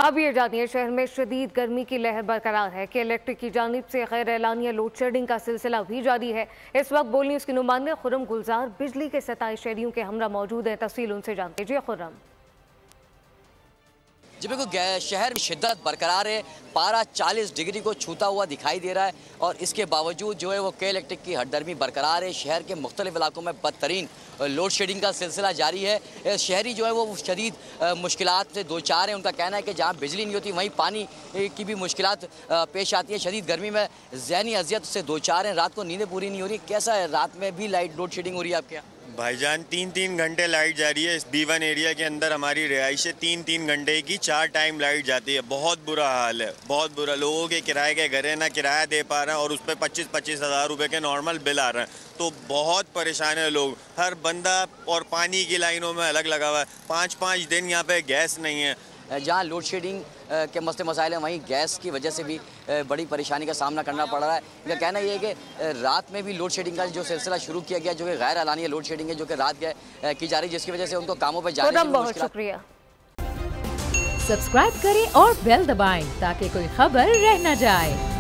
अब ये जानिए, शहर में शदीद गर्मी की लहर बरकरार है कि इलेक्ट्रिक की जानिब से गैर एलानिया लोड शेडिंग का सिलसिला भी जारी है। इस वक्त बोल न्यूज़ की नुमाइंदे खुर्रम गुलजार बिजली के 27 शहरियों के हमरा मौजूद हैं। तफसील उनसे जानते हैं। जी खुर्रम। जी बिल्कुल, शहर में शिद्दत बरकरार है। पारा 40 डिग्री को छूता हुआ दिखाई दे रहा है और इसके बावजूद जो है वो के इलेक्ट्रिक की हटदर्मी बरकरार है। शहर के मुख्तलिफ इलाकों में बदतरीन लोड शेडिंग का सिलसिला जारी है। शहरी जो है वो शदीद मुश्किलात से दो चार हैं। उनका कहना है कि जहाँ बिजली नहीं होती वहीं पानी की भी मुश्किलात पेश आती है। शदीद गर्मी में ज़हनी अजियत से दो चार हैं। रात को नींदें पूरी नहीं हो रही। कैसा है, रात में भी लाइट लोड शेडिंग हो रही है आपके यहाँ? भाईजान 3-3 घंटे लाइट जा रही है। इस B1 एरिया के अंदर हमारी रिहाइश है। 3-3 घंटे की 4 टाइम लाइट जाती है। बहुत बुरा हाल है, बहुत बुरा। लोगों के किराए के घर है, ना किराया दे पा रहे हैं और उस पर 25-25 हज़ार रुपये के नॉर्मल बिल आ रहे हैं। तो बहुत परेशान है लोग। हर बंदा और पानी की लाइनों में अलग लगा हुआ है। 5-5 दिन यहाँ पे गैस नहीं है। जहाँ लोड शेडिंग के मसले मसाइल हैं वहीं गैस की वजह से भी बड़ी परेशानी का सामना करना पड़ रहा है। इनका कहना ये है कि रात में भी लोड शेडिंग का जो सिलसिला शुरू किया गया, जो कि गैर एलानिया लोड शेडिंग है, जो कि रात की जा रही है, जिसकी वजह से उनको कामों पर जाने में बहुत शुक्रिया। सब्सक्राइब करें और बेल दबाएं ताकि कोई खबर रह न जाए।